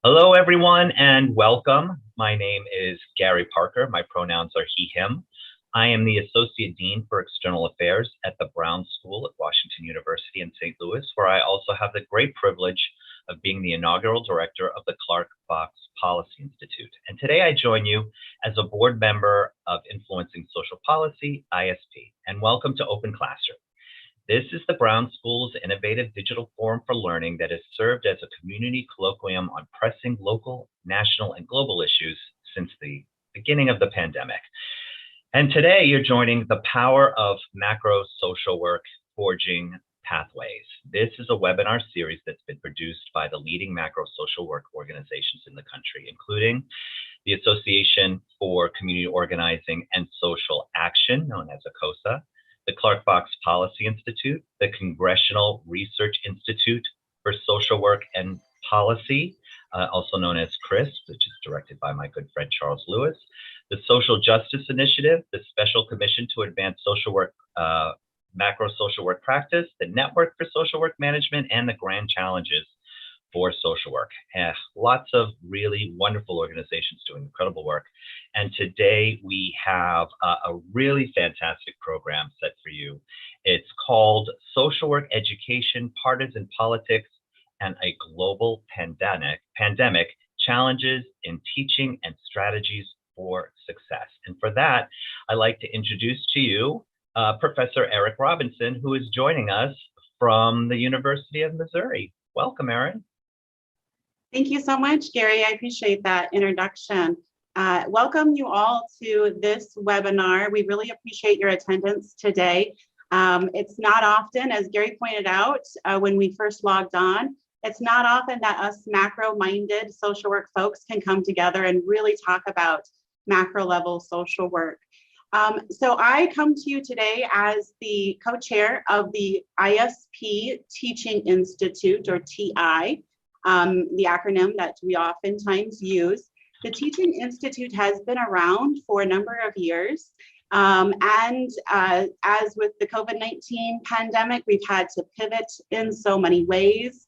Hello, everyone, and welcome. My name is Gary Parker. My pronouns are he, him. I am the Associate Dean for External Affairs at the Brown School at Washington University in St. Louis, where I also have the great privilege of being the inaugural director of the Clark Fox Policy Institute. And today I join you as a board member of Influencing Social Policy, ISP, and welcome to Open Classroom. This is the Brown School's innovative digital forum for learning that has served as a community colloquium on pressing local, national, and global issues since the beginning of the pandemic. And today you're joining the power of macro social work, forging pathways. This is a webinar series that's been produced by the leading macro social work organizations in the country, including the Association for Community Organizing and Social Action, known as ACOSA, the Clark Fox Policy Institute, the Congressional Research Institute for Social Work and Policy, also known as CRISP, which is directed by my good friend Charles Lewis, the Social Justice Initiative, the Special Commission to Advance Social Work, Macro Social Work Practice, the Network for Social Work Management, and the Grand Challenges for Social Work. Lots of really wonderful organizations doing incredible work. And today we have a really fantastic program set for you. It's called Social Work Education, Partisan Politics, and a Global Pandemic, Challenges in Teaching and Strategies for Success. And for that, I'd like to introduce to you Professor Eric Robinson, who is joining us from the University of Missouri. Welcome, Eric. Thank you so much, Gary. I appreciate that introduction. Welcome you all to this webinar. We really appreciate your attendance today. It's not often, as Gary pointed out when we first logged on, it's not often that us macro-minded social work folks can come together and really talk about macro level social work. So I come to you today as the co-chair of the ISP Teaching Institute, or TI, the acronym that we oftentimes use. The Teaching Institute has been around for a number of years. And as with the COVID-19 pandemic, we've had to pivot in so many ways.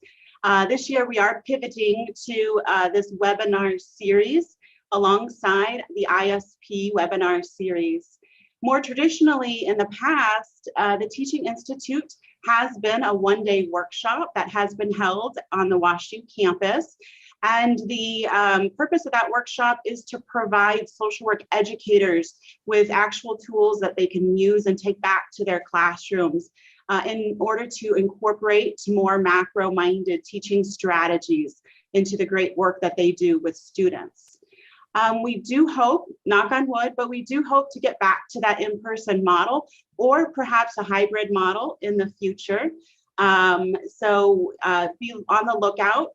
This year, we are pivoting to this webinar series alongside the ISP webinar series. More traditionally in the past, the Teaching Institute has been a one-day workshop that has been held on the WashU campus. And the purpose of that workshop is to provide social work educators with actual tools that they can use and take back to their classrooms in order to incorporate more macro-minded teaching strategies into the great work that they do with students. We do hope, knock on wood, but we do hope to get back to that in-person model or perhaps a hybrid model in the future. So be on the lookout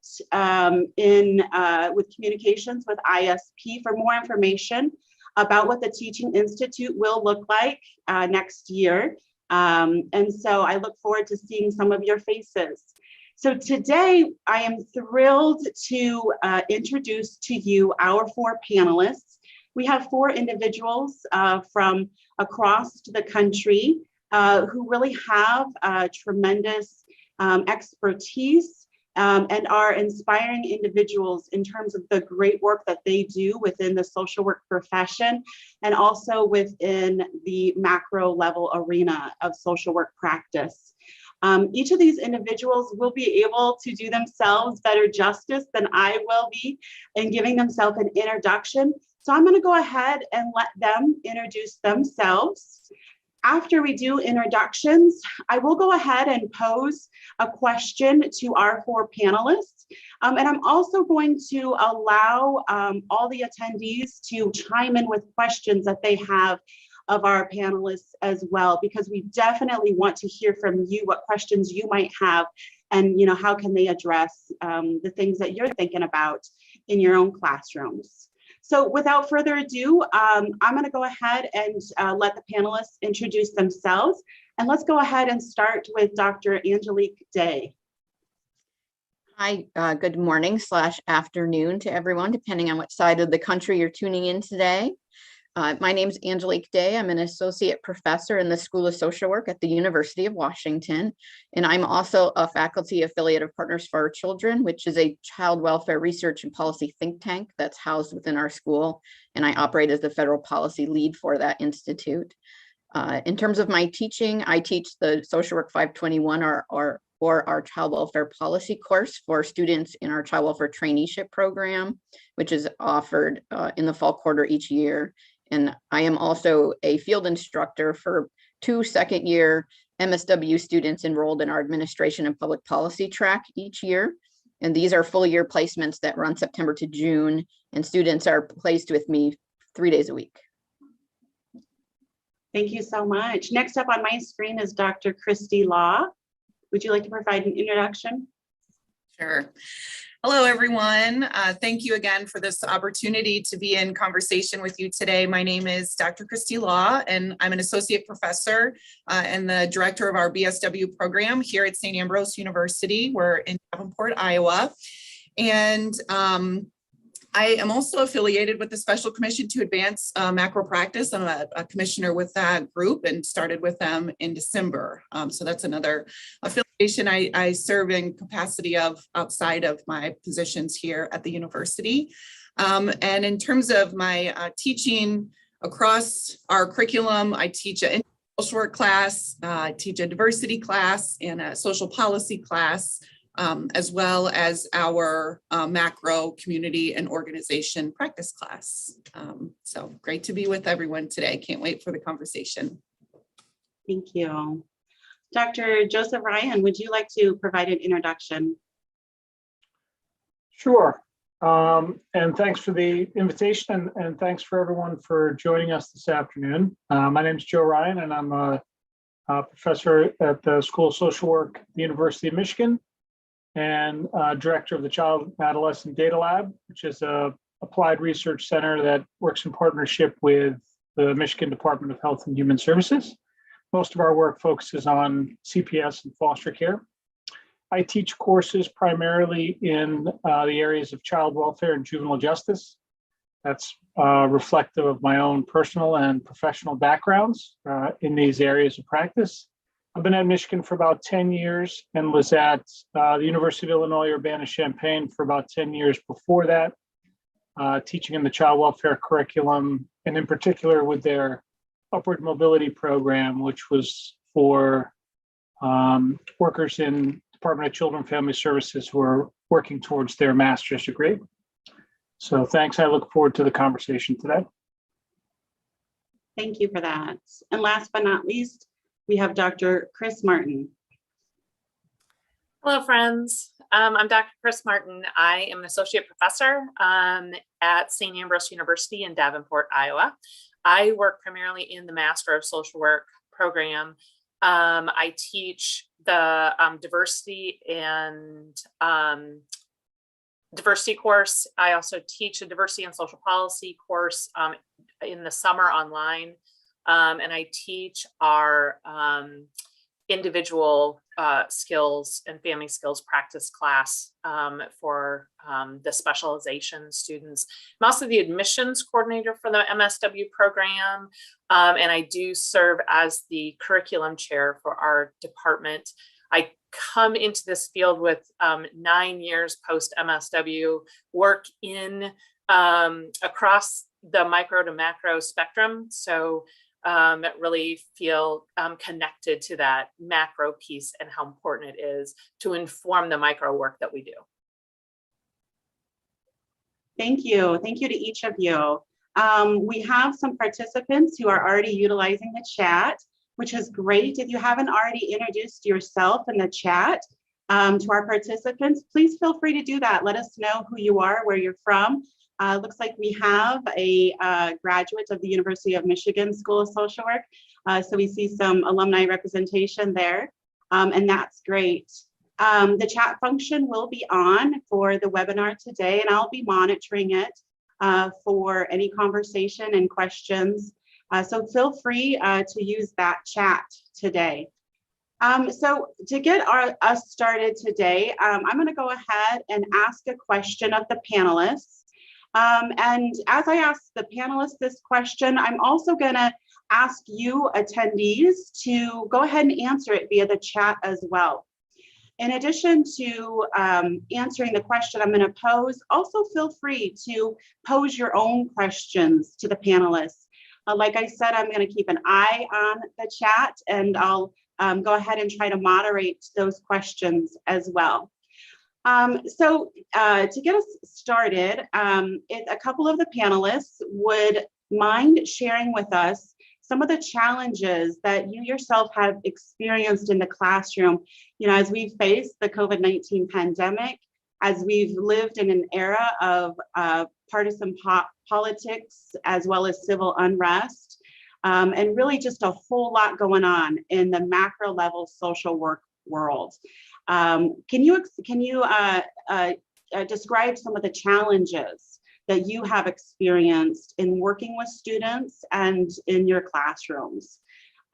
with communications with ISP for more information about what the Teaching Institute will look like next year. And so I look forward to seeing some of your faces. So today, I am thrilled to introduce to you our four panelists. We have four individuals from across the country who really have tremendous expertise and are inspiring individuals in terms of the great work that they do within the social work profession and also within the macro level arena of social work practice. Each of these individuals will be able to do themselves better justice than I will be in giving themselves an introduction. So I'm going to go ahead and let them introduce themselves. After we do introductions, I will go ahead and pose a question to our four panelists. And I'm also going to allow all the attendees to chime in with questions that they have of our panelists as well, because we definitely want to hear from you what questions you might have and how can they address the things that you're thinking about in your own classrooms. So without further ado, I'm going to go ahead and let the panelists introduce themselves. And let's go ahead and start with Dr. Angelique Day. Hi, good morning / afternoon to everyone, depending on which side of the country you're tuning in today. My name is Angelique Day. I'm an associate professor in the School of Social Work at the University of Washington. And I'm also a faculty affiliate of Partners for Our Children, which is a child welfare research and policy think tank that's housed within our school. And I operate as the federal policy lead for that institute. In terms of my teaching, I teach the Social Work 521 or our child welfare policy course for students in our child welfare traineeship program, which is offered in the fall quarter each year. And I am also a field instructor for 2 second-year MSW students enrolled in our administration and public policy track each year. And these are full year placements that run September to June, and students are placed with me 3 days a week. Thank you so much. Next up on my screen is Dr. Kristi Law. Would you like to provide an introduction? Sure. Hello, everyone. Thank you again for this opportunity to be in conversation with you today. My name is Dr. Kristi Law, and I'm an associate professor and the director of our BSW program here at St. Ambrose University. We're in Davenport, Iowa. And I am also affiliated with the Special Commission to Advance Macro Practice. I'm a commissioner with that group and started with them in December. So that's another affiliation I serve in capacity of outside of my positions here at the university. And in terms of my teaching across our curriculum, I teach a social work class, I teach a diversity class and a social policy class, as well as our macro community and organization practice class. So great to be with everyone today. Can't wait for the conversation. Thank you. Dr. Joseph Ryan, would you like to provide an introduction? Sure. And thanks for the invitation, and thanks for everyone for joining us this afternoon. My name is Joe Ryan, and I'm a professor at the School of Social Work at the University of Michigan, and director of the Child and Adolescent Data Lab, which is a applied research center that works in partnership with the Michigan Department of Health and Human Services. Most of our work focuses on CPS and foster care. I teach courses primarily in the areas of child welfare and juvenile justice. That's reflective of my own personal and professional backgrounds in these areas of practice. I've been at Michigan for about 10 years and was at the University of Illinois Urbana-Champaign for about 10 years before that, teaching in the child welfare curriculum, and in particular with their upward mobility program, which was for workers in Department of Children and Family Services who are working towards their master's degree. So thanks. I look forward to the conversation today. Thank you for that. And last but not least, we have Dr. Chris Martin. Hello, friends. I'm Dr. Chris Martin. I am an associate professor at St. Ambrose University in Davenport, Iowa. I work primarily in the Master of Social Work program. I teach the diversity course. I also teach a diversity and social policy course in the summer online. And I teach our individual skills and family skills practice class for the specialization students. I'm also the admissions coordinator for the MSW program, and I do serve as the curriculum chair for our department. I come into this field with 9 years post MSW work in across the micro to macro spectrum. So really feel connected to that macro piece and how important it is to inform the micro work that we do. Thank you. Thank you to each of you. We have some participants who are already utilizing the chat, which is great. If you haven't already introduced yourself in the chat to our participants, please feel free to do that. Let us know who you are, where you're from. Looks like we have a graduate of the University of Michigan School of Social Work. So we see some alumni representation there, and that's great. The chat function will be on for the webinar today, and I'll be monitoring it for any conversation and questions. So feel free to use that chat today. So to get us started today, I'm going to go ahead and ask a question of the panelists. And as I ask the panelists this question, I'm also going to ask you attendees to go ahead and answer it via the chat as well. In addition to answering the question I'm going to pose, also feel free to pose your own questions to the panelists. Like I said, I'm going to keep an eye on the chat, and I'll go ahead and try to moderate those questions as well. To get us started, if a couple of the panelists would mind sharing with us some of the challenges that you yourself have experienced in the classroom, as we've faced the COVID-19 pandemic, as we've lived in an era of partisan politics, as well as civil unrest, and really just a whole lot going on in the macro level social work world. Can you describe some of the challenges that you have experienced in working with students and in your classrooms?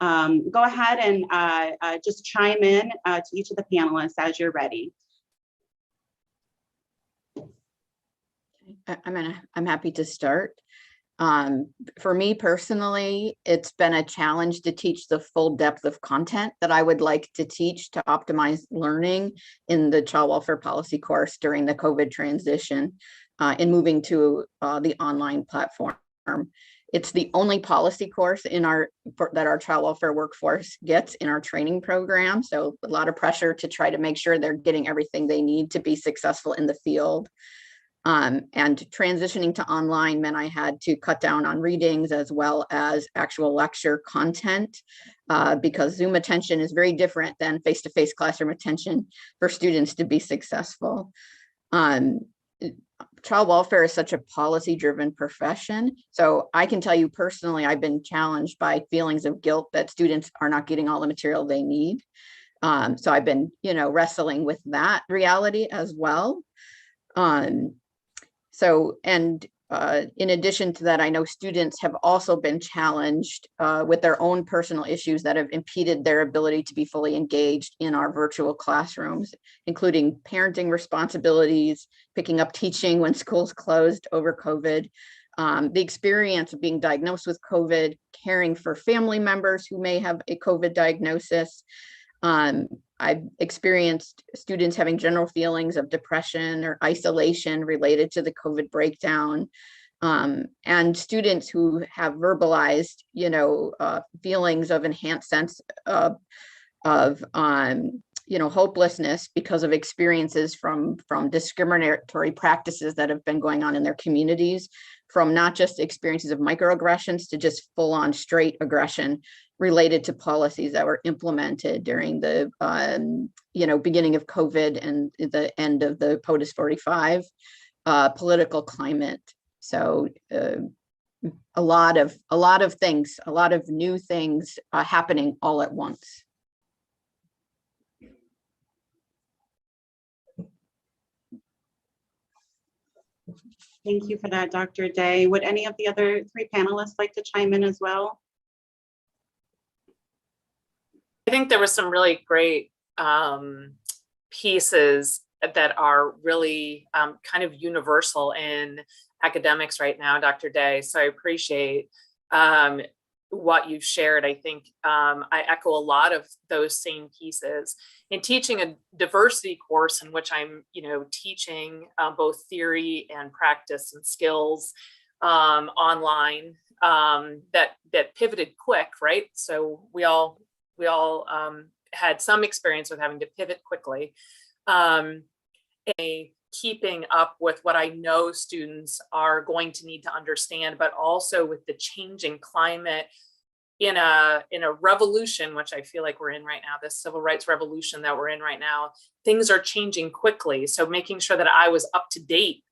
Go ahead and just chime in to each of the panelists as you're ready. I'm happy to start. For me personally, it's been a challenge to teach the full depth of content that I would like to teach to optimize learning in the child welfare policy course during the COVID transition in moving to the online platform. It's the only policy course that our child welfare workforce gets in our training program. So a lot of pressure to try to make sure they're getting everything they need to be successful in the field. And transitioning to online meant I had to cut down on readings as well as actual lecture content because Zoom attention is very different than face-to-face classroom attention for students to be successful. Child welfare is such a policy-driven profession. So I can tell you personally, I've been challenged by feelings of guilt that students are not getting all the material they need. So I've been, wrestling with that reality as well. In addition to that, I know students have also been challenged with their own personal issues that have impeded their ability to be fully engaged in our virtual classrooms, including parenting responsibilities, picking up teaching when schools closed over COVID, the experience of being diagnosed with COVID, caring for family members who may have a COVID diagnosis. I've experienced students having general feelings of depression or isolation related to the COVID breakdown, and students who have verbalized, feelings of enhanced sense of hopelessness because of experiences from discriminatory practices that have been going on in their communities, from not just experiences of microaggressions to just full-on straight aggression related to policies that were implemented during the beginning of COVID and the end of the POTUS 45 political climate. So a lot of things, a lot of new things happening all at once. Thank you for that, Dr. Day. Would any of the other three panelists like to chime in as well? I think there was some really great pieces that are really kind of universal in academics right now, Dr. Day. So I appreciate what you've shared. I think I echo a lot of those same pieces. In teaching a diversity course in which I'm, teaching both theory and practice and skills online that pivoted quick, right? So we all had some experience with having to pivot quickly. Keeping up with what I know students are going to need to understand, but also with the changing climate in a revolution, which I feel like we're in right now, this civil rights revolution that we're in right now, things are changing quickly. So making sure that I was up to date,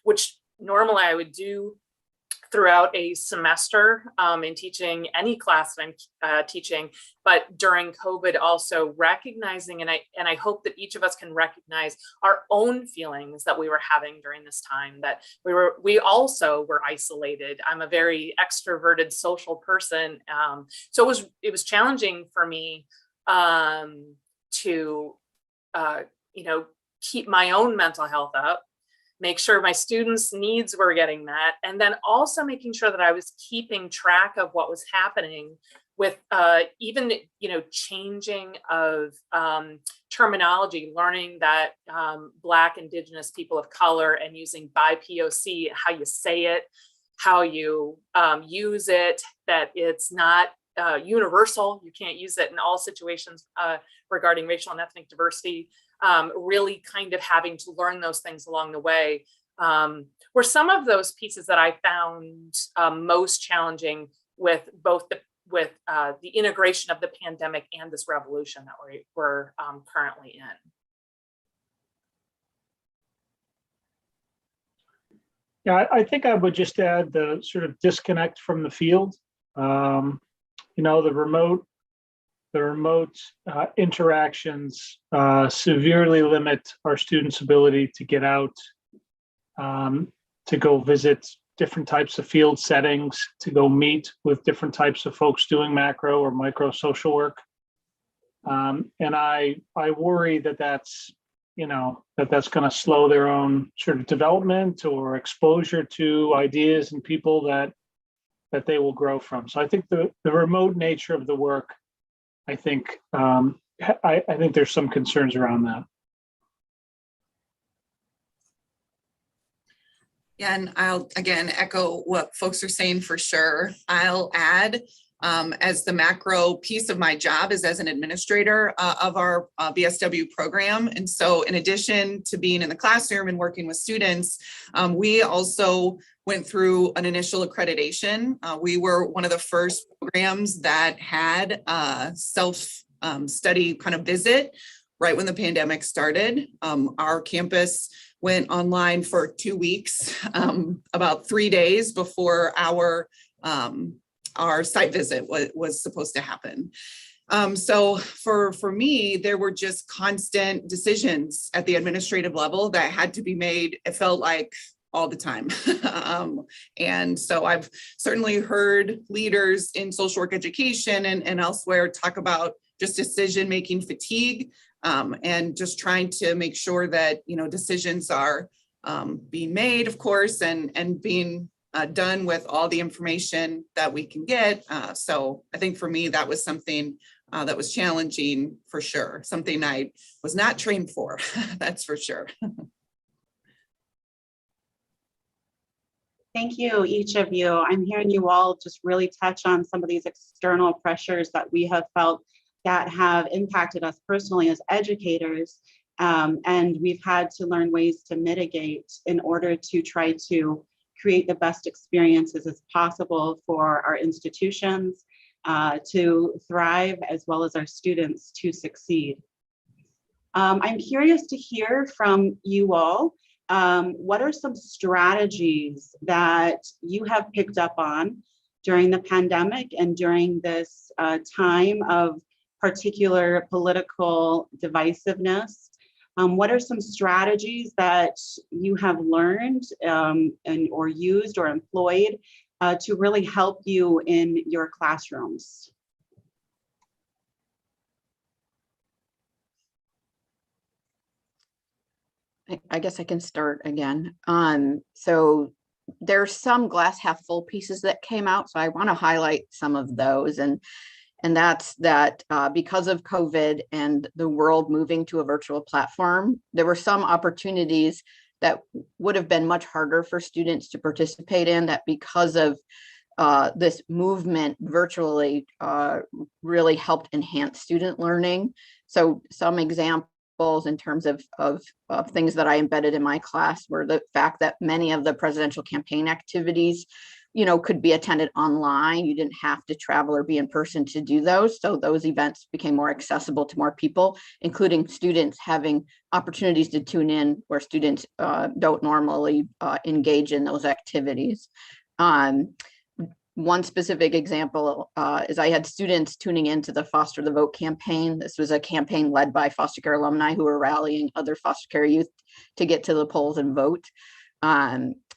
which normally I would do throughout a semester in teaching any class that I'm teaching, but during COVID also recognizing, and I hope that each of us can recognize our own feelings that we were having during this time, that we also were isolated. I'm a very extroverted social person. So it was challenging for me to keep my own mental health up make sure my students' needs were getting met, and then also making sure that I was keeping track of what was happening with even, changing of terminology, learning that Black, Indigenous, people of color, and using BIPOC, how you say it, how you use it, that it's not universal. You can't use it in all situations regarding racial and ethnic diversity. Really kind of having to learn those things along the way were some of those pieces that I found most challenging with both the integration of the pandemic and this revolution that we're currently in. Yeah, I think I would just add the sort of disconnect from the field. The remote interactions severely limit our students' ability to get out, to go visit different types of field settings, to go meet with different types of folks doing macro or micro social work. And I worry that that's going to slow their own sort of development or exposure to ideas and people that they will grow from. So I think the remote nature of the work, I think there's some concerns around that. Yeah, and I'll again echo what folks are saying for sure. I'll add, as the macro piece of my job is as an administrator of our BSW program. And so in addition to being in the classroom and working with students, we also went through an initial accreditation. We were one of the first programs that had a self-study kind of visit right when the pandemic started. Our campus went online for 2 weeks, about 3 days before our site visit was supposed to happen. So for me, there were just constant decisions at the administrative level that had to be made, it felt like, all the time. And so I've certainly heard leaders in social work education and elsewhere talk about just decision-making fatigue, and just trying to make sure that, decisions are being made, of course, and being done with all the information that we can get. So I think for me, that was something that was challenging for sure, something I was not trained for, that's for sure. Thank you, each of you. I'm hearing you all just really touch on some of these external pressures that we have felt that have impacted us personally as educators. And we've had to learn ways to mitigate in order to try to create the best experiences as possible for our institutions to thrive, as well as our students to succeed. I'm curious to hear from you all. What are some strategies that you have picked up on during the pandemic and during this time of particular political divisiveness? What are some strategies that you have learned or used or employed to really help you in your classrooms? I guess I can start again. So there's some glass half full pieces that came out. So I want to highlight some of those. And that's that because of COVID and the world moving to a virtual platform, there were some opportunities that would have been much harder for students to participate in, that because of this movement virtually really helped enhance student learning. So some examples in terms of things that I embedded in my class were the fact that many of the presidential campaign activities, could be attended online. You didn't have to travel or be in person to do those. So those events became more accessible to more people, including students having opportunities to tune in where students don't normally engage in those activities. One specific example is I had students tuning into the Foster the Vote campaign. This was a campaign led by foster care alumni who were rallying other foster care youth to get to the polls and vote.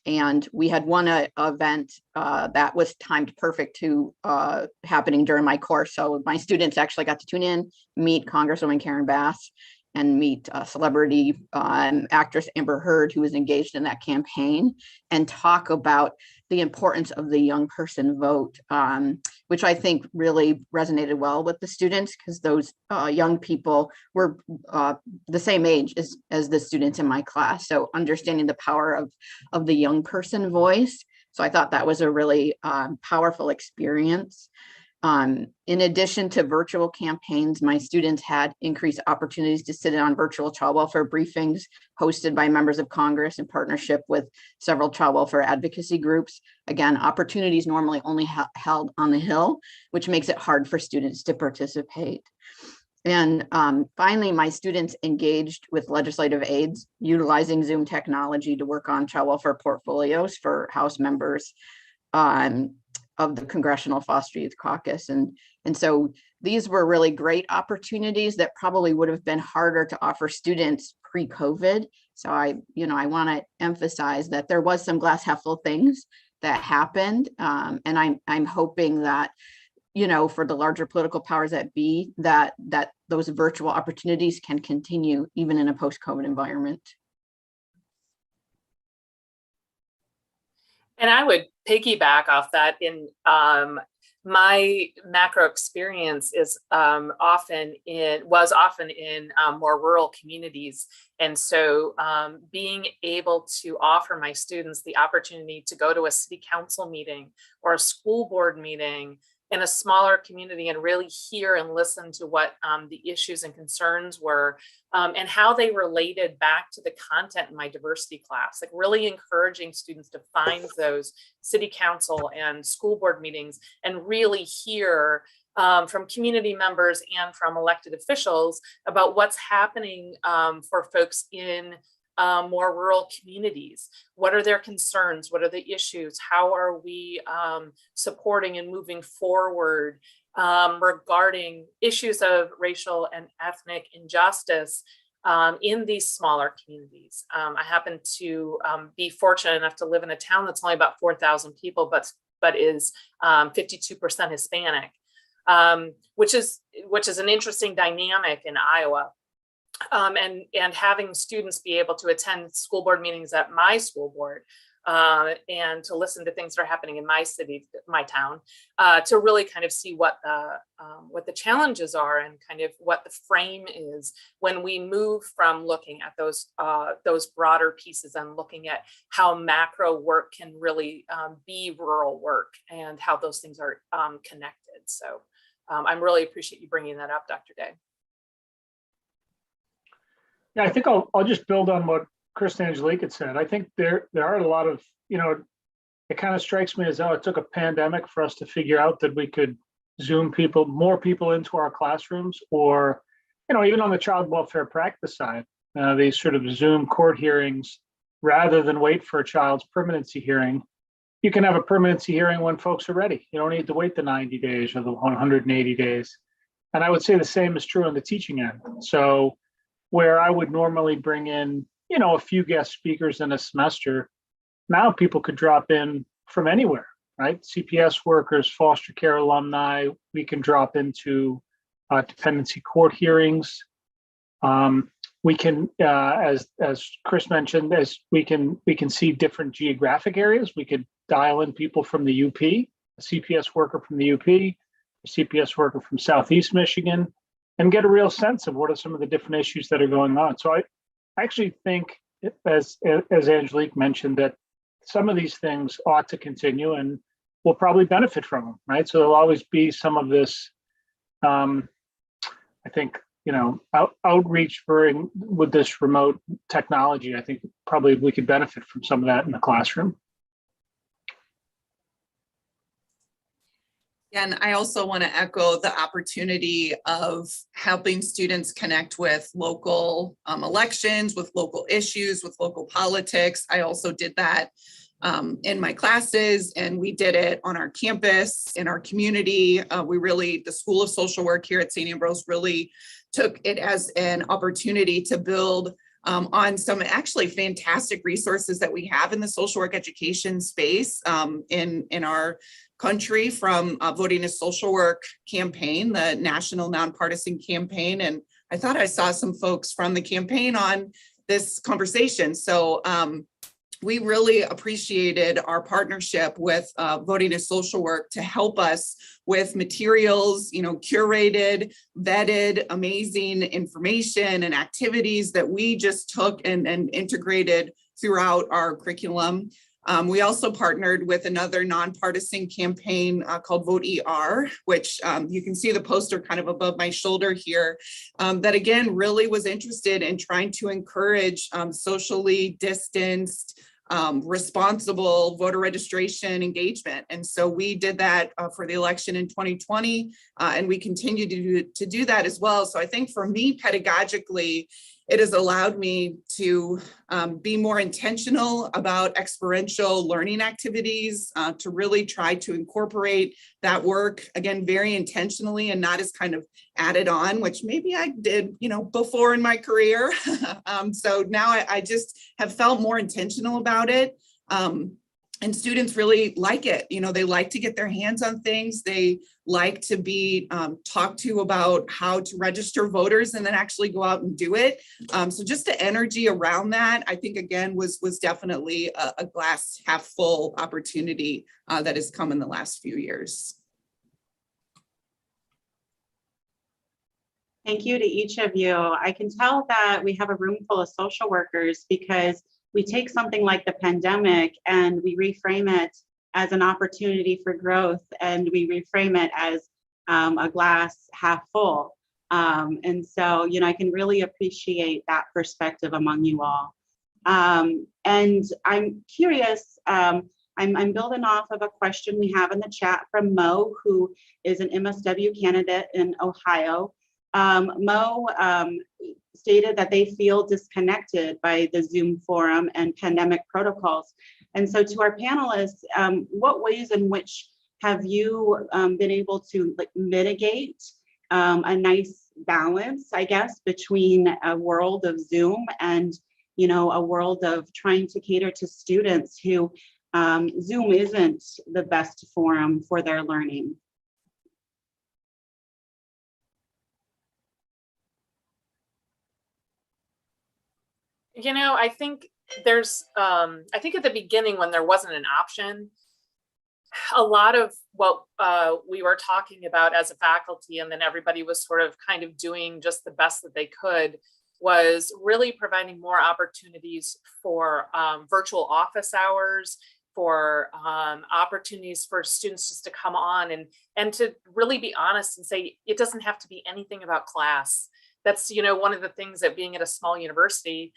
And we had one event that was timed perfect to happening during my course. So my students actually got to tune in, meet Congresswoman Karen Bass, and meet celebrity actress Amber Heard, who was engaged in that campaign, and talk about the importance of the young person vote, which I think really resonated well with the students, because those young people were the same age as the students in my class. So understanding the power of the young person voice. So I thought that was a really powerful experience. In addition to virtual campaigns, my students had increased opportunities to sit in on virtual child welfare briefings hosted by members of Congress in partnership with several child welfare advocacy groups. Again, opportunities normally only held on the Hill, which makes it hard for students to participate. And finally, my students engaged with legislative aides, utilizing Zoom technology to work on child welfare portfolios for House members of the Congressional Foster Youth Caucus. And so these were really great opportunities that probably would have been harder to offer students pre-COVID. So I want to emphasize that there was some glass half full things that happened. And I'm hoping that, for the larger political powers that be, that those virtual opportunities can continue even in a post-COVID environment. And I would piggyback off that. In my macro experience was often in more rural communities. And so being able to offer my students the opportunity to go to a city council meeting or a school board meeting in a smaller community and really hear and listen to what the issues and concerns were, and how they related back to the content in my diversity class, like really encouraging students to find those city council and school board meetings and really hear from community members and from elected officials about what's happening for folks in more rural communities. What are their concerns? What are the issues? How are we supporting and moving forward regarding issues of racial and ethnic injustice in these smaller communities? I happen to be fortunate enough to live in a town that's only about 4,000 people, but is 52% Hispanic, which is an interesting dynamic in Iowa. And having students be able to attend school board meetings at my school board and to listen to things that are happening in my city, my town, to really kind of see what the challenges are and kind of what the frame is when we move from looking at those broader pieces and looking at how macro work can really be rural work and how those things are connected. So I really appreciate you bringing that up, Dr. Day. Yeah, I think I'll just build on what Chris and Angelique had said. I think there are a lot of, it kind of strikes me as though it took a pandemic for us to figure out that we could Zoom more people into our classrooms, or, even on the child welfare practice side, these sort of Zoom court hearings, rather than wait for a child's permanency hearing. You can have a permanency hearing when folks are ready. You don't need to wait the 90 days or the 180 days. And I would say the same is true on the teaching end. So where I would normally bring in, a few guest speakers in a semester, now people could drop in from anywhere, right? CPS workers, foster care alumni, we can drop into dependency court hearings. We can, as Chris mentioned, as we can see different geographic areas. We could dial in people from the UP, a CPS worker from the UP, a CPS worker from Southeast Michigan, and get a real sense of what are some of the different issues that are going on. So I actually think, as Angelique mentioned, that some of these things ought to continue and we'll probably benefit from them, right? So there'll always be some of this, I think, outreach with this remote technology. I think probably we could benefit from some of that in the classroom. And I also want to echo the opportunity of helping students connect with local elections, with local issues, with local politics. I also did that in my classes, and we did it on our campus, in our community. The School of Social Work here at St. Ambrose really took it as an opportunity to build on some actually fantastic resources that we have in the social work education space in our country, from Voting is Social Work campaign, the national nonpartisan campaign, and I thought I saw some folks from the campaign on this conversation. So we really appreciated our partnership with Voting is Social Work to help us with materials, curated, vetted, amazing information and activities that we just took and integrated throughout our curriculum. We also partnered with another nonpartisan campaign called Vote ER, which you can see the poster kind of above my shoulder here, that again really was interested in trying to encourage socially distanced, responsible voter registration engagement. And so we did that for the election in 2020, and we continue to do that as well. So I think for me, pedagogically, it has allowed me to be more intentional about experiential learning activities, to really try to incorporate that work, again, very intentionally and not as kind of added on, which maybe I did, before in my career. So now I just have felt more intentional about it. And students really like it. They like to get their hands on things. They like to be talked to about how to register voters and then actually go out and do it. So just the energy around that, I think, again, was definitely a glass half full opportunity that has come in the last few years. Thank you to each of you. I can tell that we have a room full of social workers because we take something like the pandemic and we reframe it as an opportunity for growth, and we reframe it as a glass half full. And so, I can really appreciate that perspective among you all. And I'm curious, I'm building off of a question we have in the chat from Mo, who is an MSW candidate in Ohio. Mo stated that they feel disconnected by the Zoom forum and pandemic protocols. And so to our panelists, what ways in which have you been able to mitigate a nice balance, I guess, between a world of Zoom and, a world of trying to cater to students who Zoom isn't the best forum for their learning? I think I think at the beginning when there wasn't an option, a lot of what we were talking about as a faculty, and then everybody was sort of kind of doing just the best that they could, was really providing more opportunities for virtual office hours, for opportunities for students just to come on and to really be honest and say, it doesn't have to be anything about class. That's, one of the things that being at a small university,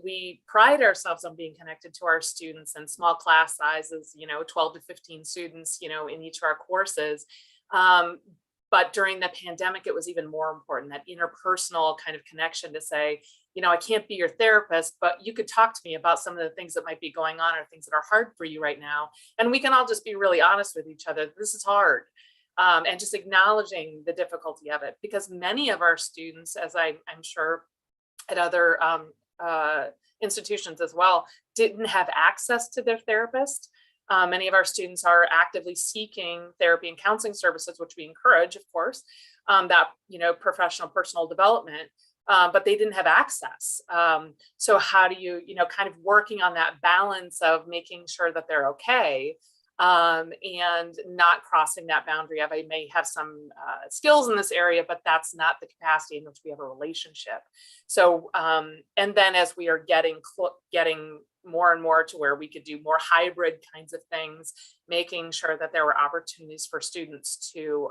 we pride ourselves on being connected to our students, and small class sizes, 12 to 15 students, in each of our courses. But during the pandemic, it was even more important, that interpersonal kind of connection to say, I can't be your therapist, but you could talk to me about some of the things that might be going on or things that are hard for you right now. And we can all just be really honest with each other. This is hard. And just acknowledging the difficulty of it, because many of our students, as I'm sure at other institutions as well, didn't have access to their therapist. Many of our students are actively seeking therapy and counseling services, which we encourage, of course, that, professional personal development, but they didn't have access. So how do you, kind of working on that balance of making sure that they're okay, and not crossing that boundary of, I may have some skills in this area, but that's not the capacity in which we have a relationship. So, and then as we are getting more and more to where we could do more hybrid kinds of things, making sure that there were opportunities for students to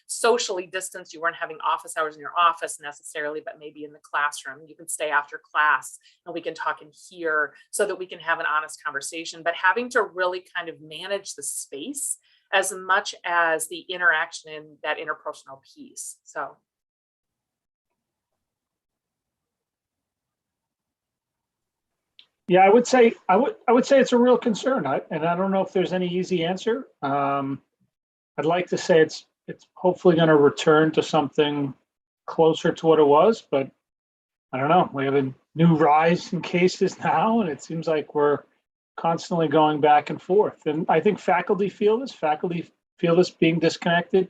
socially distance. You weren't having office hours in your office necessarily, but maybe in the classroom. You can stay after class and we can talk in here so that we can have an honest conversation, but having to really kind of manage the space as much as the interaction in that interpersonal piece. So. Yeah, I would say it's a real concern, and I don't know if there's any easy answer. I'd like to say it's hopefully going to return to something closer to what it was, but I don't know. We have a new rise in cases now, and it seems like we're constantly going back and forth. And I think faculty feel this. Faculty feel this being disconnected.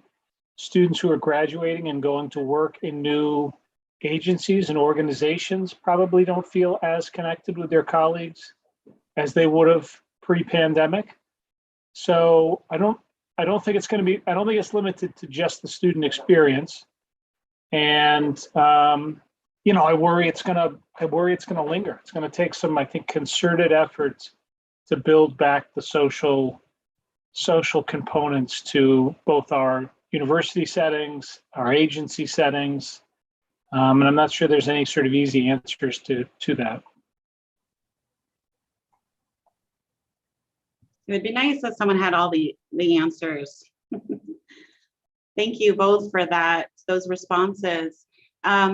Students who are graduating and going to work in new agencies and organizations probably don't feel as connected with their colleagues as they would have pre-pandemic. So I don't think it's going to be, I don't think it's limited to just the student experience. And I worry it's going to linger. It's going to take some, I think, concerted efforts to build back the social components to both our university settings, our agency settings. And I'm not sure there's any sort of easy answers to that. It would be nice if someone had all the answers. Thank you both for those responses.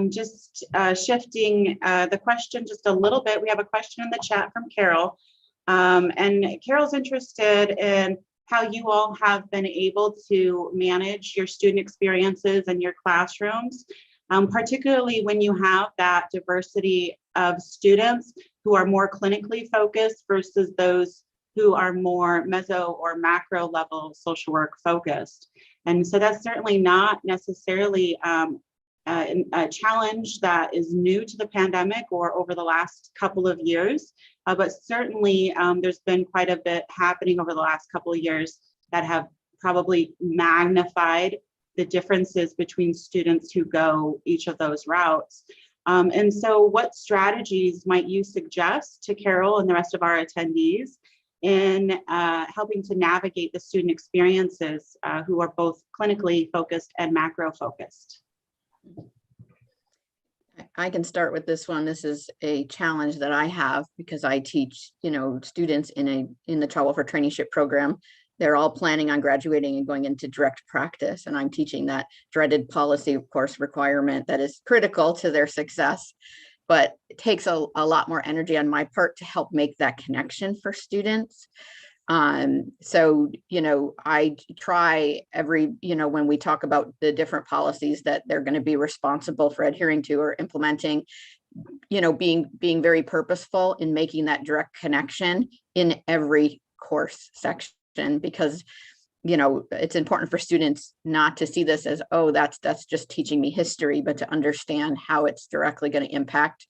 Just shifting the question just a little bit, we have a question in the chat from Carol. And Carol's interested in how you all have been able to manage your student experiences in your classrooms, particularly when you have that diversity of students who are more clinically focused versus those who are more meso or macro level social work focused. And so that's certainly not necessarily a challenge that is new to the pandemic or over the last couple of years, but certainly there's been quite a bit happening over the last couple of years that have probably magnified the differences between students who go each of those routes. And so what strategies might you suggest to Carol and the rest of our attendees in helping to navigate the student experiences who are both clinically focused and macro focused? I can start with this one. This is a challenge that I have because I teach, students in the child welfare traineeship program. They're all planning on graduating and going into direct practice, and I'm teaching that dreaded policy, of course, requirement that is critical to their success. But it takes a lot more energy on my part to help make that connection for students. So, I try when we talk about the different policies that they're going to be responsible for adhering to or implementing, being very purposeful in making that direct connection in every course section, because it's important for students not to see this as, oh, that's just teaching me history, but to understand how it's directly going to impact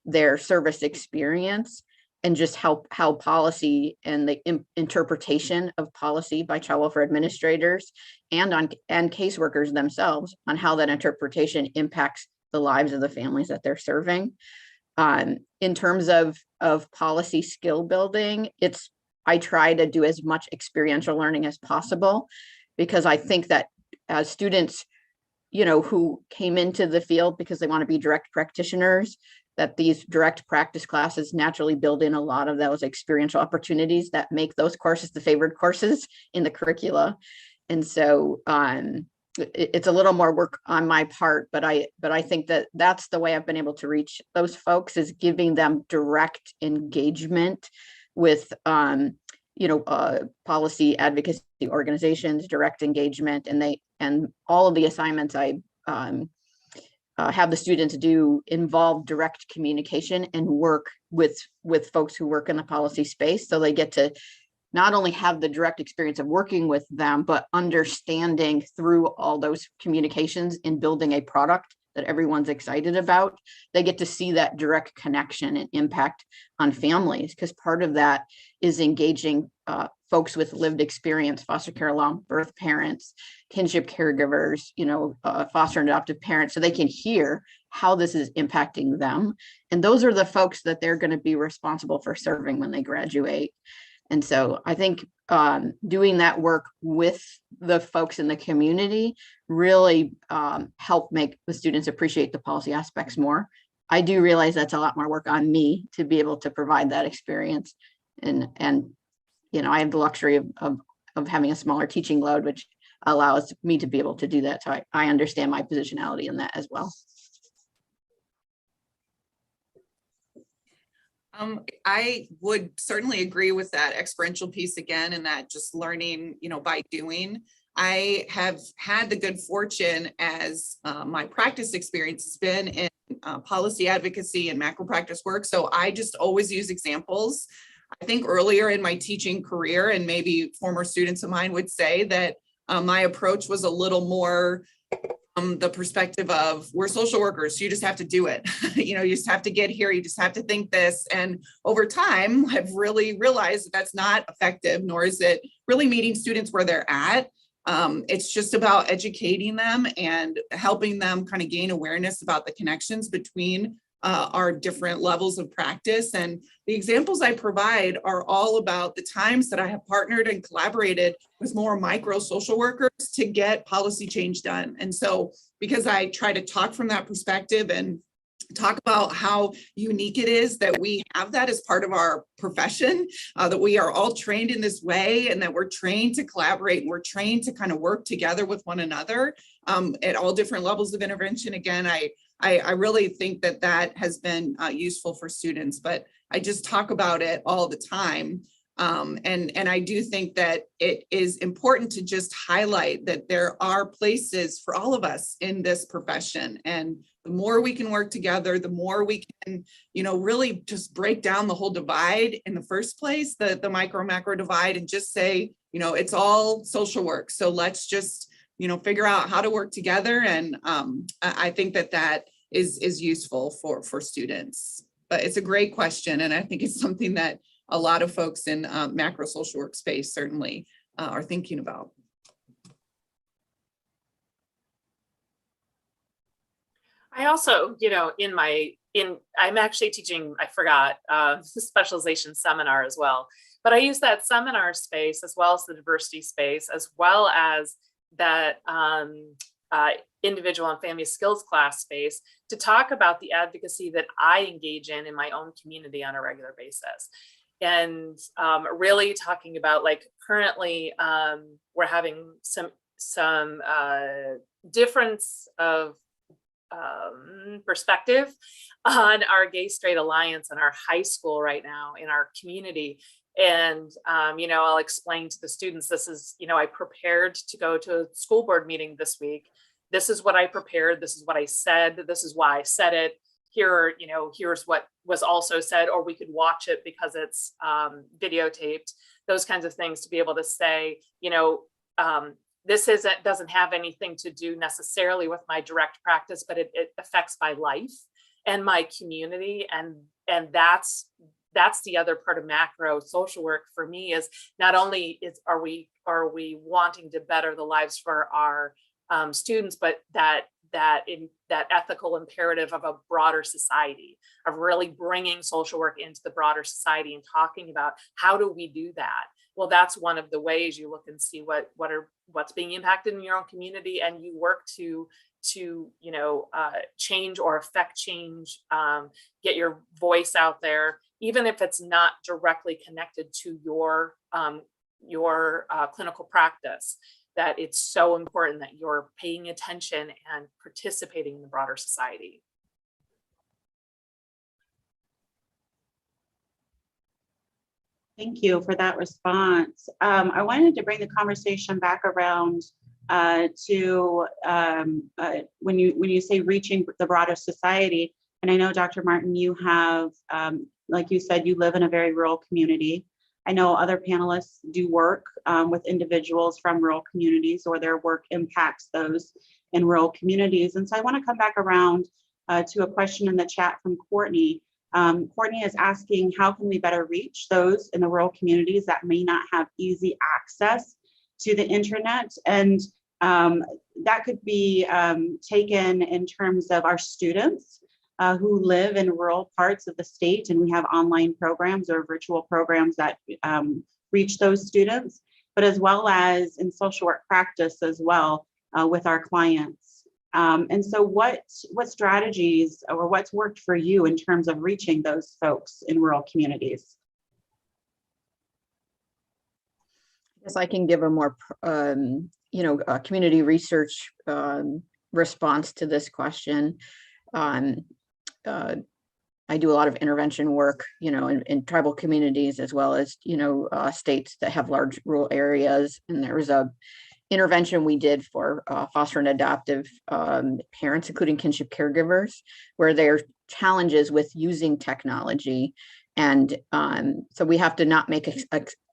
their service experience and just how policy and the interpretation of policy by child welfare administrators and caseworkers themselves on how that interpretation impacts the lives of the families that they're serving. In terms of policy skill building, I try to do as much experiential learning as possible, because I think that as students, who came into the field because they want to be direct practitioners, that these direct practice classes naturally build in a lot of those experiential opportunities that make those courses the favored courses in the curricula. And so it's a little more work on my part, but I think that that's the way I've been able to reach those folks, is giving them direct engagement with policy advocacy organizations, direct engagement, and all of the assignments I have the students do involve direct communication and work with folks who work in the policy space. So they get to not only have the direct experience of working with them, but understanding through all those communications in building a product that everyone's excited about. They get to see that direct connection and impact on families, because part of that is engaging folks with lived experience, foster care alum, birth parents, kinship caregivers, foster and adoptive parents, so they can hear how this is impacting them. And those are the folks that they're going to be responsible for serving when they graduate. And so I think doing that work with the folks in the community really help make the students appreciate the policy aspects more. I do realize that's a lot more work on me to be able to provide that experience. And I have the luxury of having a smaller teaching load, which allows me to be able to do that. So I understand my positionality in that as well. I would certainly agree with that experiential piece again, and that just learning, by doing. I have had the good fortune, as my practice experience has been in policy advocacy and macro practice work. So I just always use examples. I think earlier in my teaching career, and maybe former students of mine would say that my approach was a little more the perspective of we're social workers, so you just have to do it. You know, you just have to get here, you just have to think this. And over time, I've really realized that that's not effective, nor is it really meeting students where they're at. It's just about educating them and helping them kind of gain awareness about the connections between our different levels of practice. And the examples I provide are all about the times that I have partnered and collaborated with more micro social workers to get policy change done. And so because I try to talk from that perspective and talk about how unique it is that we have that as part of our profession, that we are all trained in this way and that we're trained to collaborate and we're trained to kind of work together with one another at all different levels of intervention. Again, I really think that that has been useful for students, but I just talk about it all the time. And I do think that it is important to just highlight that there are places for all of us in this profession. And the more we can work together, the more we can, you know, really just break down the whole divide in the first place, the micro macro divide, and just say, you know, it's all social work. So let's just, you know, figure out how to work together. And I think that that is useful for students. But it's a great question. And I think it's something that a lot of folks in macro social work space certainly are thinking about. I also, you know, I'm actually teaching, I forgot, specialization seminar as well, but I use that seminar space as well as the diversity space, as well as that individual and family skills class space to talk about the advocacy that I engage in my own community on a regular basis. And really talking about, like, currently we're having some difference of perspective on our Gay Straight Alliance and our high school right now in our community. And, you know, I'll explain to the students, this is, you know, I prepared to go to a school board meeting this week. This is what I prepared. This is what I said. This is why I said it. Here, you know, here's what was also said, or we could watch it because it's videotaped, those kinds of things, to be able to say, you know, this doesn't have anything to do necessarily with my direct practice, but it affects my life and my community. And that's the other part of macro social work for me, is not only are we wanting to better the lives for our students, but that ethical imperative of a broader society, of really bringing social work into the broader society and talking about how do we do that. Well, that's one of the ways you look and see what's being impacted in your own community, and you work to you know, change or affect change, get your voice out there, even if it's not directly connected to your clinical practice. That it's so important that you're paying attention and participating in the broader society. Thank you for that response. I wanted to bring the conversation back around to when you say reaching the broader society. And I know, Dr. Martin, you have, like you said, you live in a very rural community. I know other panelists do work with individuals from rural communities, or their work impacts those in rural communities. And so I want to come back around to a question in the chat from Courtney. Courtney is asking, how can we better reach those in the rural communities that may not have easy access to the internet? And that could be taken in terms of our students who live in rural parts of the state, and we have online programs or virtual programs that reach those students, but as well as in social work practice as well with our clients. And so what strategies or what's worked for you in terms of reaching those folks in rural communities? I guess I can give a more, community research response to this question. I do a lot of intervention work, in tribal communities, as well as, states that have large rural areas. And there was a intervention we did for foster and adoptive parents, including kinship caregivers, where there are challenges with using technology. And so we have to not make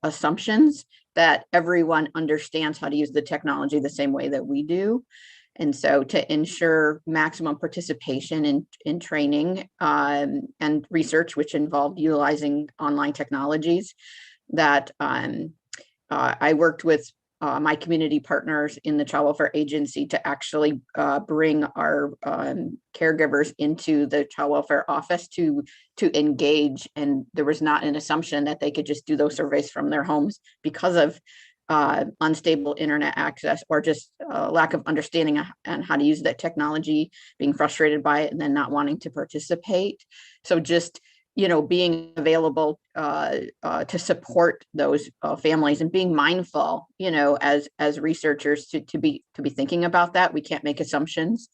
assumptions that everyone understands how to use the technology the same way that we do. And so to ensure maximum participation in training and research, which involved utilizing online technologies, that I worked with my community partners in the Child Welfare Agency to actually bring our caregivers into the Child Welfare Office to engage. And there was not an assumption that they could just do those surveys from their homes because of unstable internet access or just lack of understanding on how to use that technology, being frustrated by it, and then not wanting to participate. So just, being available to support those families and being mindful, as researchers to be thinking about that. We can't make assumptions,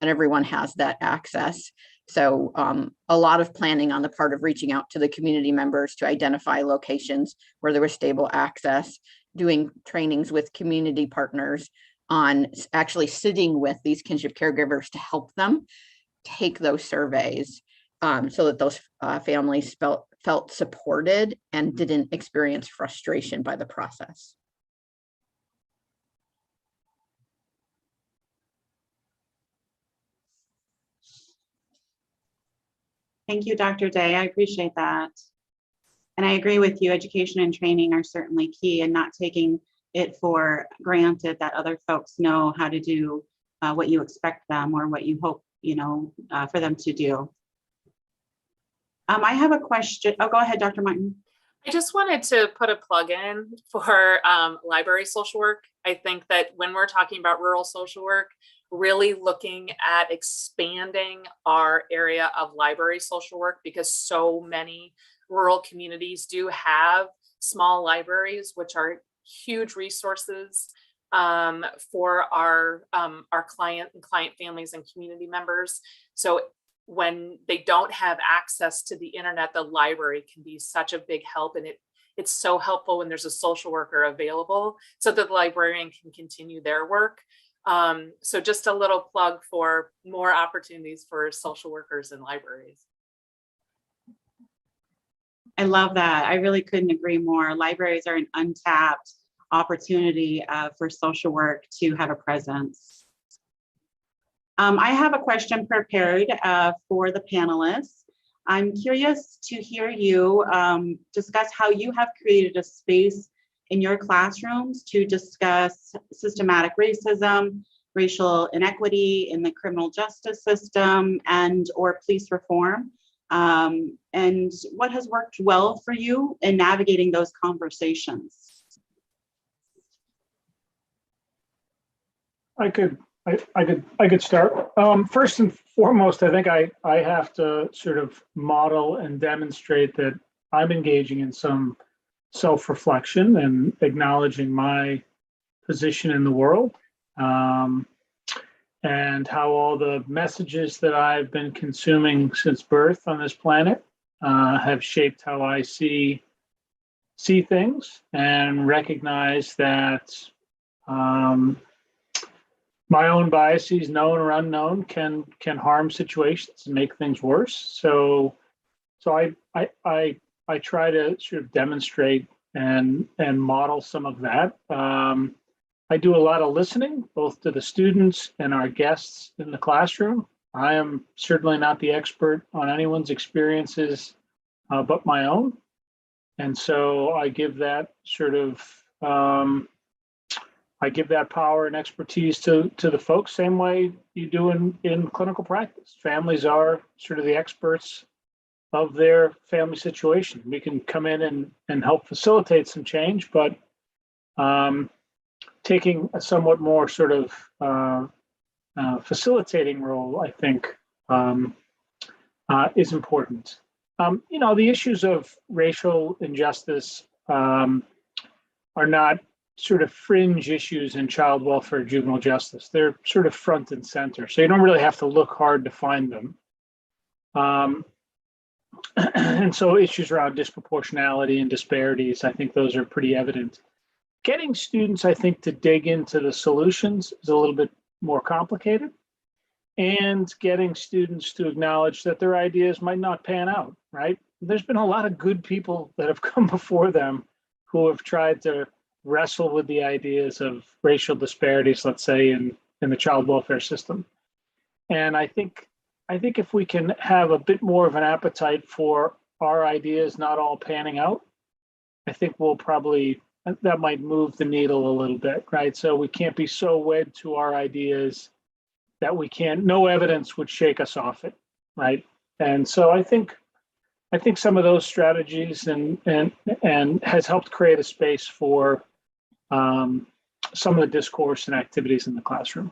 and everyone has that access. So a lot of planning on the part of reaching out to the community members to identify locations where there was stable access, doing trainings with community partners on actually sitting with these kinship caregivers to help them take those surveys, so that those families felt supported and didn't experience frustration by the process. Thank you, Dr. Day. I appreciate that. And I agree with you, education and training are certainly key, and not taking it for granted that other folks know how to do what you expect them or what you hope, for them to do. I have a question. Oh, go ahead, Dr. Martin. I just wanted to put a plug in for library social work. I think that when we're talking about rural social work, really looking at expanding our area of library social work, because so many rural communities do have small libraries, which are huge resources for our client families and community members. So when they don't have access to the internet, the library can be such a big help. And it's so helpful when there's a social worker available so that the librarian can continue their work. So just a little plug for more opportunities for social workers in libraries. I love that. I really couldn't agree more. Libraries are an untapped opportunity for social work to have a presence. I have a question prepared for the panelists. I'm curious to hear you discuss how you have created a space in your classrooms to discuss systematic racism, racial inequity in the criminal justice system, and or police reform, and what has worked well for you in navigating those conversations. I could start. First and foremost, I think I have to sort of model and demonstrate that I'm engaging in some self-reflection and acknowledging my position in the world, and how all the messages that I've been consuming since birth on this planet have shaped how I see things, and recognize that my own biases, known or unknown, can harm situations and make things worse. So I try to sort of demonstrate and model some of that. I do a lot of listening, both to the students and our guests in the classroom. I am certainly not the expert on anyone's experiences but my own. And so I give that sort of I give that power and expertise to the folks, same way you do in clinical practice. Families are sort of the experts of their family situation. We can come in and help facilitate some change, but taking a somewhat more sort of facilitating role, I think, is important. The issues of racial injustice are not sort of fringe issues in child welfare, juvenile justice. They're sort of front and center. So you don't really have to look hard to find them. And so issues around disproportionality and disparities, I think those are pretty evident. Getting students, I think, to dig into the solutions is a little bit more complicated. And getting students to acknowledge that their ideas might not pan out, right? There's been a lot of good people that have come before them who have tried to wrestle with the ideas of racial disparities, let's say, in in the child welfare system. And I think if we can have a bit more of an appetite for our ideas not all panning out, I think that might move the needle a little bit, right? So we can't be so wed to our ideas that no evidence would shake us off it, right? And so I think some of those strategies and has helped create a space for some of the discourse and activities in the classroom.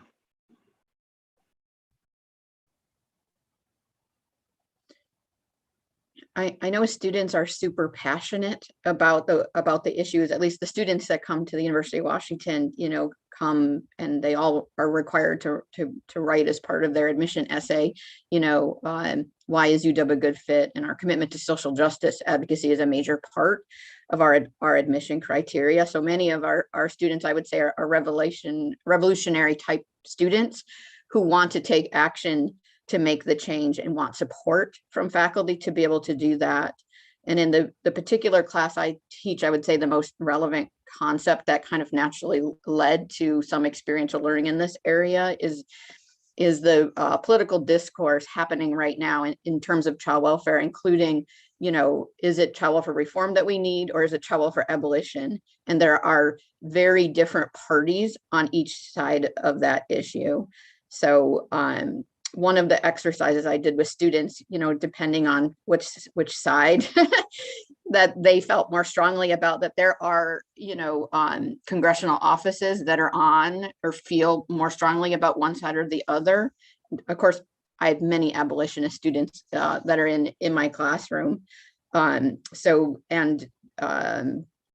I know students are super passionate about the issues, at least the students that come to the University of Washington, come and they all are required to write as part of their admission essay, why is UW a good fit? And our commitment to social justice advocacy is a major part of our admission criteria. So many of our students, I would say, are revolutionary type students who want to take action to make the change and want support from faculty to be able to do that. And in the particular class I teach, I would say the most relevant concept that kind of naturally led to some experiential learning in this area is the political discourse happening right now in terms of child welfare, including, is it child welfare reform that we need, or is it child welfare abolition? And there are very different parties on each side of that issue. So one of the exercises I did with students, depending on which side that they felt more strongly about, that there are, congressional offices that are on or feel more strongly about one side or the other. Of course, I have many abolitionist students that are in my classroom.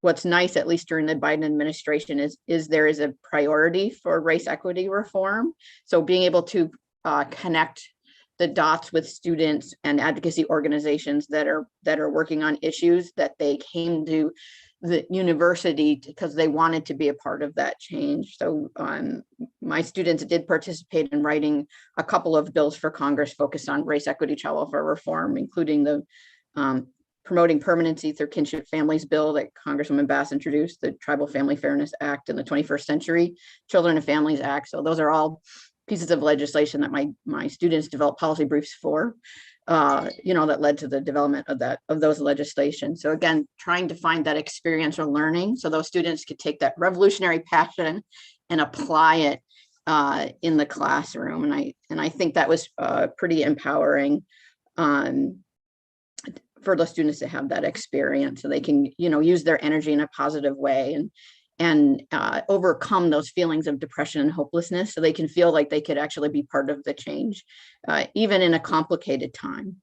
What's nice, at least during the Biden administration, is there is a priority for race equity reform. So being able to connect the dots with students and advocacy organizations that are working on issues that they came to the university because they wanted to be a part of that change. So my students did participate in writing a couple of bills for Congress focused on race equity child welfare reform, including the Promoting Permanency Through Kinship Families bill that Congresswoman Bass introduced, the Tribal Family Fairness Act, and the 21st Century Children and Families Act. So those are all pieces of legislation that my students developed policy briefs for, that led to the development of those legislation. So again, trying to find that experiential learning so those students could take that revolutionary passion and apply it in the classroom. And I think that was pretty empowering for the students to have that experience, so they can use their energy in a positive way and overcome those feelings of depression and hopelessness, so they can feel like they could actually be part of the change, even in a complicated time.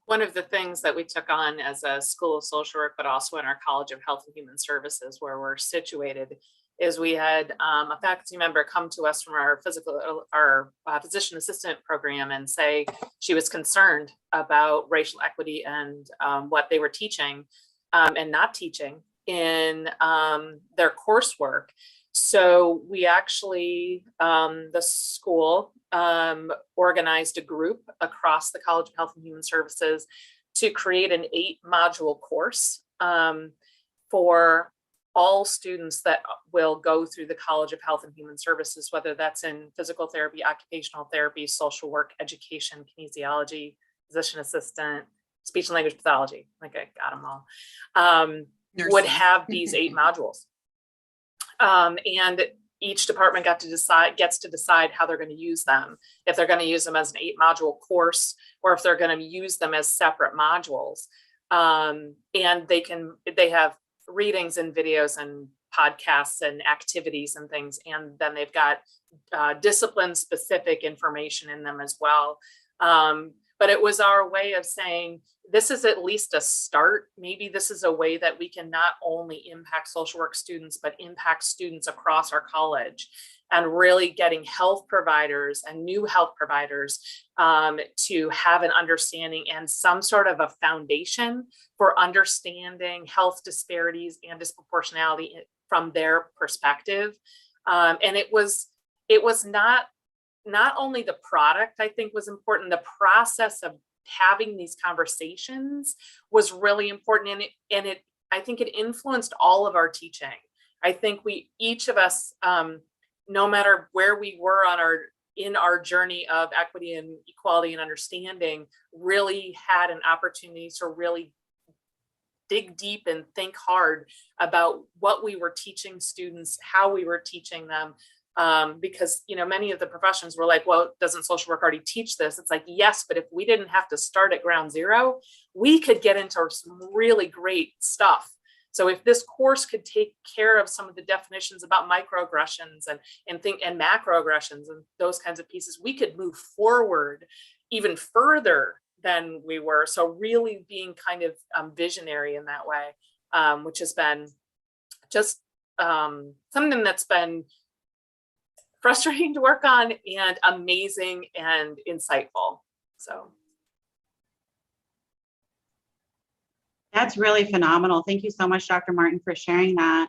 One of the things that we took on as a School of Social Work, but also in our College of Health and Human Services, where we're situated, is we had a faculty member come to us from our physician assistant program and say she was concerned about racial equity and what they were teaching and not teaching in their coursework. So we actually, the school organized a group across the College of Health and Human Services to create an 8-module course for all students that will go through the College of Health and Human Services, whether that's in physical therapy, occupational therapy, social work, education, kinesiology, physician assistant, speech and language pathology, like I got them all, would have these 8 modules. And each department gets to decide how they're going to use them, if they're going to use them as an 8-module course, or if they're going to use them as separate modules. And they have readings and videos and podcasts and activities and things. And then they've got discipline specific information in them as well. But it was our way of saying, this is at least a start. Maybe this is a way that we can not only impact social work students, but impact students across our college, and really getting health providers and new health providers to have an understanding and some sort of a foundation for understanding health disparities and disproportionality from their perspective. And it was not only the product, I think, was important, the process of having these conversations was really important. And I think it influenced all of our teaching. I think each of us, no matter where we were in our journey of equity and equality and understanding, really had an opportunity to really dig deep and think hard about what we were teaching students, how we were teaching them. Because, many of the professions were like, well, doesn't social work already teach this? It's like, yes, but if we didn't have to start at ground zero, we could get into some really great stuff. So if this course could take care of some of the definitions about microaggressions and macroaggressions and those kinds of pieces, we could move forward even further than we were. So really being kind of visionary in that way, which has been just something that's been frustrating to work on and amazing and insightful. So. That's really phenomenal. Thank you so much, Dr. Martin, for sharing that.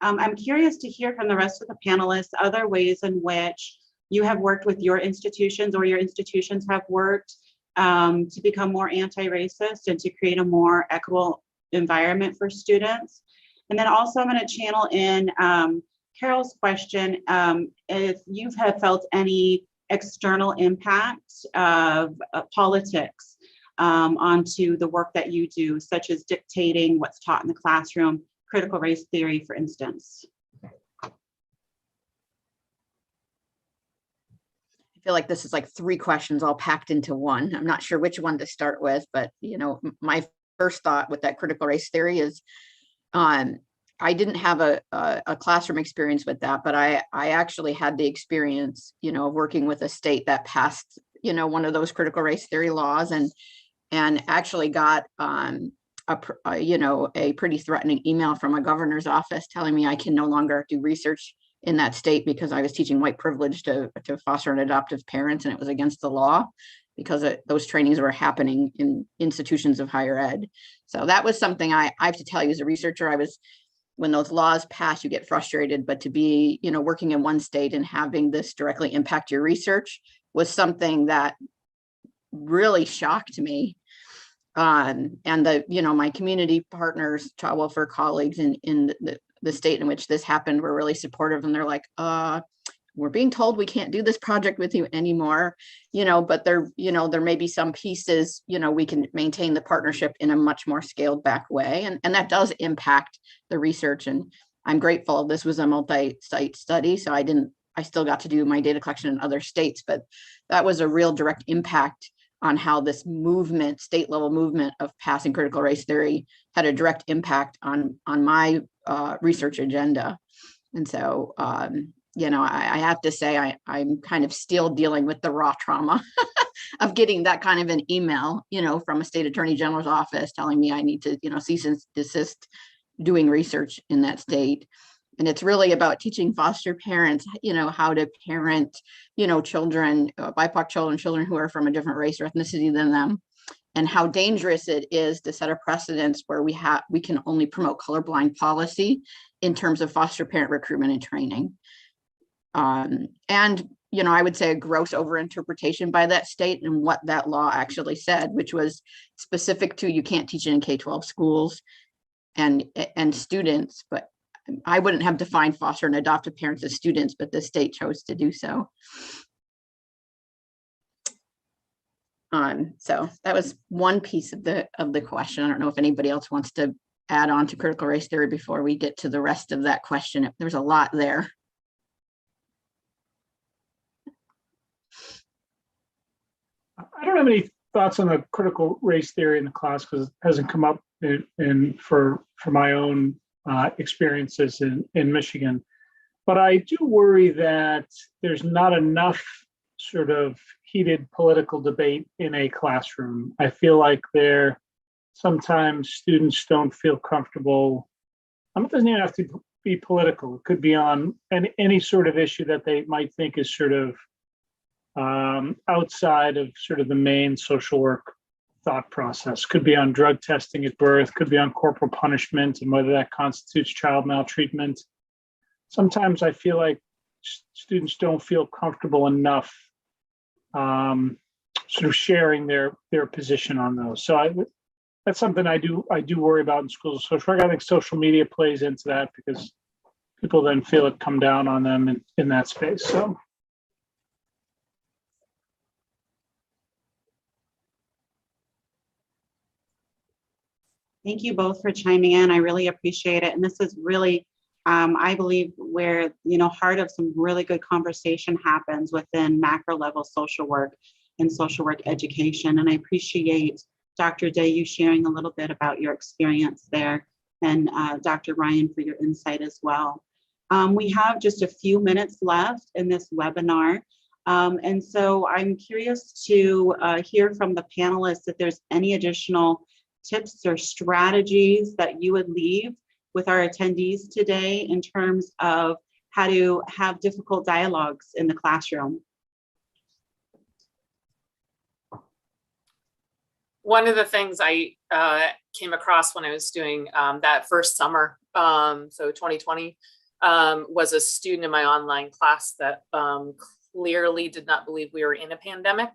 I'm curious to hear from the rest of the panelists other ways in which you have worked with your institutions or your institutions have worked to become more anti-racist and to create a more equitable environment for students. And then also I'm going to channel in Carol's question, if you have felt any external impact of politics onto the work that you do, such as dictating what's taught in the classroom, critical race theory, for instance. I feel like this is like 3 questions all packed into one. I'm not sure which one to start with, but my first thought with that critical race theory is I didn't have a classroom experience with that, but I actually had the experience, of working with a state that passed, one of those critical race theory laws and actually got a pretty threatening email from a governor's office telling me I can no longer do research in that state because I was teaching white privilege to foster and adoptive parents, and it was against the law because those trainings were happening in institutions of higher ed. So that was something I have to tell you as a researcher, when those laws pass, you get frustrated, but to be, working in one state and having this directly impact your research was something that really shocked me. And my community partners, child welfare colleagues in the state in which this happened were really supportive. And they're like, we're being told we can't do this project with you anymore, but there may be some pieces, we can maintain the partnership in a much more scaled back way. And that does impact the research. And I'm grateful this was a multi-site study. So I still got to do my data collection in other states, but that was a real direct impact on how this movement, state level movement of passing critical race theory had a direct impact on my research agenda. And so, I have to say, I'm kind of still dealing with the raw trauma of getting that kind of an email, from a state attorney general's office telling me I need to, cease and desist doing research in that state. And it's really about teaching foster parents, how to parent, children, BIPOC children who are from a different race or ethnicity than them, and how dangerous it is to set a precedence where we can only promote colorblind policy in terms of foster parent recruitment and training. I would say a gross overinterpretation by that state and what that law actually said, which was specific to you can't teach it in K-12 schools and students, but I wouldn't have defined foster and adoptive parents as students, but the state chose to do so. So that was one piece of the question. I don't know if anybody else wants to add on to critical race theory before we get to the rest of that question. There's a lot there. I don't have any thoughts on the critical race theory in the class because it hasn't come up for my own experiences in Michigan. But I do worry that there's not enough sort of heated political debate in a classroom. I feel like sometimes students don't feel comfortable. It doesn't even have to be political. It could be on any sort of issue that they might think is sort of outside of sort of the main social work thought process. Could be on drug testing at birth, could be on corporal punishment and whether that constitutes child maltreatment. Sometimes I feel like students don't feel comfortable enough sort of sharing their position on those. So that's something I do worry about in schools of social work. I think social media plays into that because people then feel it come down on them in that space. So. Thank you both for chiming in. I really appreciate it. And this is really, I believe, where, heart of some really good conversation happens within macro level social work and social work education. And I appreciate Dr. Day, you sharing a little bit about your experience there, and Dr. Ryan for your insight as well. We have just a few minutes left in this webinar. And so I'm curious to hear from the panelists if there's any additional tips or strategies that you would leave with our attendees today in terms of how to have difficult dialogues in the classroom. One of the things I came across when I was doing that first summer, so 2020, was a student in my online class that clearly did not believe we were in a pandemic.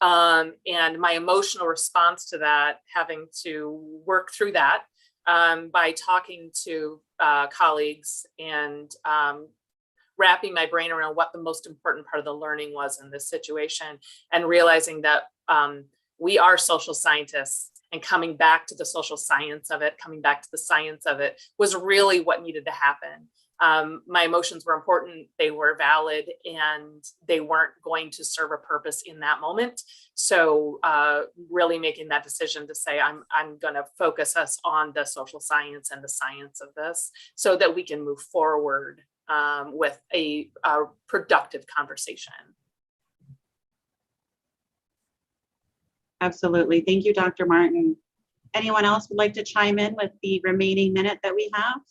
And my emotional response to that, having to work through that by talking to colleagues and wrapping my brain around what the most important part of the learning was in this situation, and realizing that we are social scientists, and coming back to the social science of it, coming back to the science of it, was really what needed to happen. My emotions were important, they were valid, and they weren't going to serve a purpose in that moment. So really making that decision to say, I'm going to focus us on the social science and the science of this, so that we can move forward with a productive conversation. Absolutely. Thank you, Dr. Martin. Anyone else would like to chime in with the remaining minute that we have?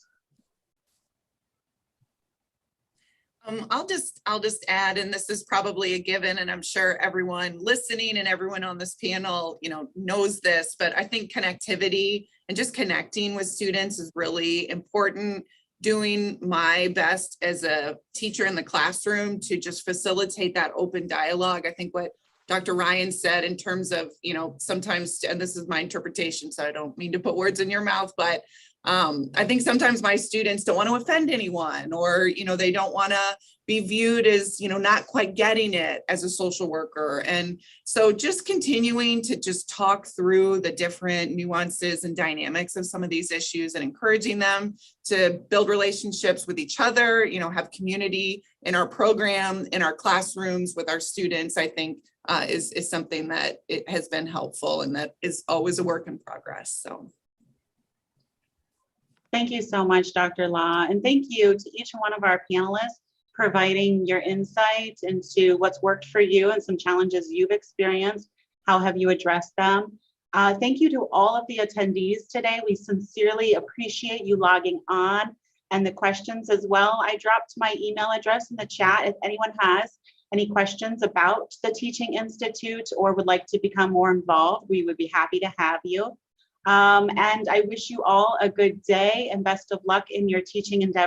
I'll just add, and this is probably a given, and I'm sure everyone listening and everyone on this panel, knows this, but I think connectivity and just connecting with students is really important. Doing my best as a teacher in the classroom to just facilitate that open dialogue. I think what Dr. Ryan said in terms of, sometimes, and this is my interpretation, so I don't mean to put words in your mouth, but I think sometimes my students don't want to offend anyone, or, they don't want to be viewed as, not quite getting it as a social worker. And so just continuing to just talk through the different nuances and dynamics of some of these issues, and encouraging them to build relationships with each other, have community in our program, in our classrooms with our students, I think is something that it has been helpful, and that is always a work in progress. So. Thank you so much, Dr. Law. And thank you to each one of our panelists providing your insight into what's worked for you and some challenges you've experienced. How have you addressed them? Thank you to all of the attendees today. We sincerely appreciate you logging on, and the questions as well. I dropped my email address in the chat if anyone has any questions about the Teaching Institute or would like to become more involved. We would be happy to have you. And I wish you all a good day and best of luck in your teaching endeavors.